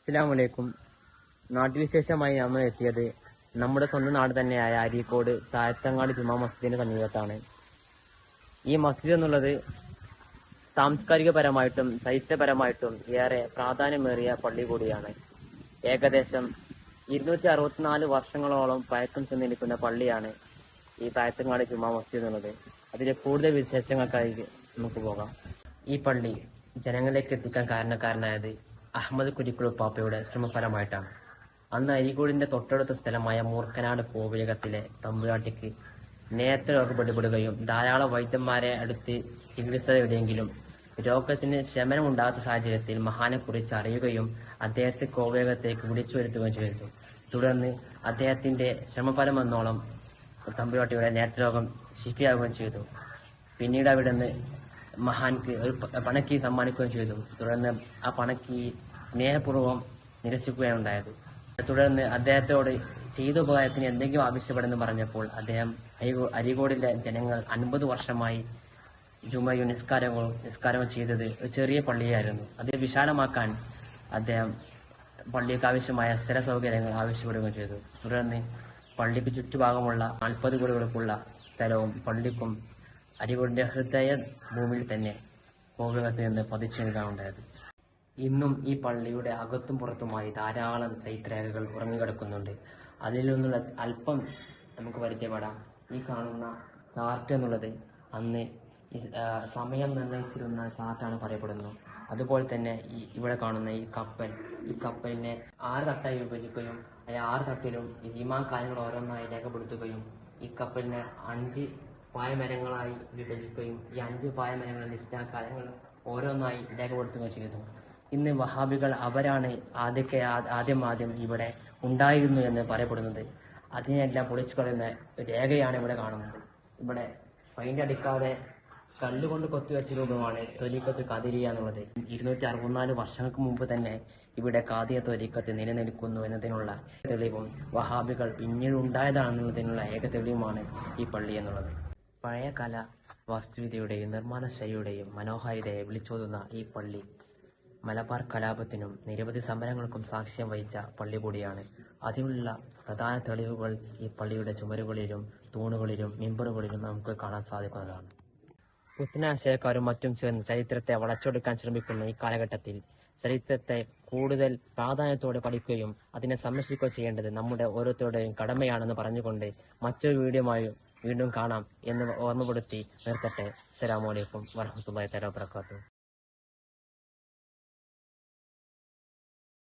അസ്സലാമു അലൈക്കും. നാട്ടുവിശേഷമായി നമ്മൾ എത്തിയത് നമ്മുടെ സ്വന്തം നാട് തന്നെയായ അരീക്കോട് താഴത്തങ്ങാട് ജുമാ മസ്ജിദിന് സമീപത്താണ്. ഈ മസ്ജിദ് എന്നുള്ളത് സാംസ്കാരികപരമായിട്ടും ചരിത്രപരമായിട്ടും ഏറെ പ്രാധാന്യമേറിയ പള്ളി കൂടിയാണ്. ഏകദേശം 264 വർഷങ്ങളോളം പഴക്കം ചെന്നിരിക്കുന്ന പള്ളിയാണ് ഈ താഴത്തങ്ങാട് ജുമാ മസ്ജിദ് എന്നുള്ളത്. അതിലെ കൂടുതൽ വിശേഷങ്ങൾക്കായി നമുക്ക് പോകാം. ഈ പള്ളി ജനങ്ങളിലേക്ക് എത്തിക്കാൻ കാരണക്കാരനായത് അഹമ്മദ് കുരിക്കുളു പാപ്പയുടെ ശ്രമഫലമായിട്ടാണ്. അന്ന് അരീക്കോടിന്റെ തൊട്ടടുത്ത സ്ഥലമായ മൂർക്കനാട് കോവിലകത്തിലെ തമ്പുരാട്ടിക്ക് നേത്രരോഗം പിടിപെടുകയും ധാരാളം വൈദ്യന്മാരെ അടുത്ത് ചികിത്സ തേടിയെങ്കിലും രോഗത്തിന് ശമനമുണ്ടാകാത്ത സാഹചര്യത്തിൽ മഹാനെക്കുറിച്ച് അറിയുകയും അദ്ദേഹത്തെ കോവിലകത്തേക്ക് വിളിച്ചു വരുത്തുകയും ചെയ്തു. തുടർന്ന് അദ്ദേഹത്തിന്റെ ശ്രമഫലമെന്നോളം തമ്പുരാട്ടിയുടെ നേത്രരോഗം ശിഫിയാവുകയും ചെയ്തു. പിന്നീട് അവിടുന്ന് മഹാൻക്ക് ഒരു പണക്കി സമ്മാനിക്കുകയും ചെയ്തു. തുടർന്ന് ആ പണക്കി സ്നേഹപൂർവ്വം നിരസിക്കുകയാണുണ്ടായത്. തുടർന്ന് അദ്ദേഹത്തോട് ചെയ്ത ഉപകാരത്തിന് എന്തെങ്കിലും ആവശ്യപ്പെടുന്നു പറഞ്ഞപ്പോൾ അദ്ദേഹം അരീക്കോടിലെ ജനങ്ങൾ 50 വർഷമായി ജുമയും നിസ്കാരവും ചെയ്തത് ഒരു ചെറിയ പള്ളിയായിരുന്നു. അത് വിശാലമാക്കാൻ അദ്ദേഹം പള്ളിക്ക് ആവശ്യമായ സ്ഥിര സൗകര്യങ്ങൾ ആവശ്യപ്പെടുകയും ചെയ്തു. തുടർന്ന് പള്ളിക്ക് ചുറ്റുഭാഗമുള്ള 40 വീടുകൾക്കുള്ള സ്ഥലവും പള്ളിക്കും അരീക്കോടിന്റെ ഹൃദയ ഭൂമിയിൽ തന്നെ കോവിലകത്ത് നിന്ന് പതിച്ചു നൽകാനുണ്ടായത്. ഇന്നും ഈ പള്ളിയുടെ അകത്തും പുറത്തുമായി ധാരാളം ചൈത്രരേഖകൾ ഉറങ്ങിക്കിടക്കുന്നുണ്ട്. അതിൽ നിന്നുള്ള അല്പം നമുക്ക് പരിചയപ്പെടാം. ഈ കാണുന്ന ചാർട്ട് എന്നുള്ളത് അന്ന് സമയം നിർണ്ണയിച്ചിരുന്ന ചാർട്ടാണ് പറയപ്പെടുന്നത്. അതുപോലെ തന്നെ ഇവിടെ കാണുന്ന ഈ കപ്പലിനെ 6 തട്ടായി വിഭജിക്കുകയും ആ 6 തട്ടിലും ഈമാൻ കാര്യങ്ങൾ ഓരോന്നായി രേഖപ്പെടുത്തുകയും ഈ കപ്പലിനെ 5 പായമരങ്ങളായി വിഭജിക്കുകയും ഈ 5 പായമരങ്ങളുടെ ഇസ്ലാം കാര്യങ്ങൾ ഓരോന്നായി രേഖപ്പെടുത്തുകയും ചെയ്തു. ഇന്ന് വഹാബികൾ അവരാണ് ആദ്യം ഇവിടെ ഉണ്ടായിരുന്നു എന്ന് പറയപ്പെടുന്നത്. അതിനെല്ലാം പൊളിച്ചു കളയുന്ന രേഖയാണ് ഇവിടെ കാണുന്നത്. ഇവിടെ പെയിന്റ് അടിക്കാതെ കല്ലുകൊണ്ട് കൊത്തിവെച്ച രൂപമാണ് ത്വരീഖത്ത് ഖാദിരിയ എന്നുള്ളത്. 264 വർഷങ്ങൾക്ക് മുമ്പ് തന്നെ ഇവിടെ ഖാദിയ ത്വരീഖത്ത് നിലനിൽക്കുന്നു എന്നതിനുള്ള തെളിവും വഹാബികൾ പിന്നീട് ഉണ്ടായതാണെന്നുള്ളതിനുള്ള ഏക തെളിവുമാണ് ഈ പള്ളി എന്നുള്ളത്. പഴയ കല വാസ്തുവിദ്യയുടെയും നിർമ്മാണ ശൈലിയുടെയും മനോഹാരിതയെ വിളിച്ചോതുന്ന ഈ പള്ളി മലബാർ കലാപത്തിനും നിരവധി സമരങ്ങൾക്കും സാക്ഷ്യം വഹിച്ച പള്ളി കൂടിയാണ്. അതിനുള്ള പ്രധാന തെളിവുകൾ ഈ പള്ളിയുടെ ചുമരുകളിലും തൂണുകളിലും മിമ്പറുകളിലും നമുക്ക് കാണാൻ സാധിക്കുന്നതാണ്. പുത്തനാശയക്കാരും മറ്റും ചേർന്ന് ചരിത്രത്തെ വളച്ചൊടുക്കാൻ ശ്രമിക്കുന്ന ഈ കാലഘട്ടത്തിൽ ചരിത്രത്തെ കൂടുതൽ പ്രാധാന്യത്തോടെ പഠിക്കുകയും അതിനെ സംരക്ഷിക്കുകയും ചെയ്യേണ്ടത് നമ്മുടെ ഓരോരുത്തരുടെയും കടമയാണെന്ന് പറഞ്ഞുകൊണ്ട് മറ്റൊരു വീഡിയോയുമായി വീണ്ടും കാണാം എന്ന് ഓർമ്മപ്പെടുത്തി നിർത്തട്ടെ. അസ്സലാമു അലൈക്കും വറഹ്മത്തുള്ളാഹി തആല വബറകാതുഹു.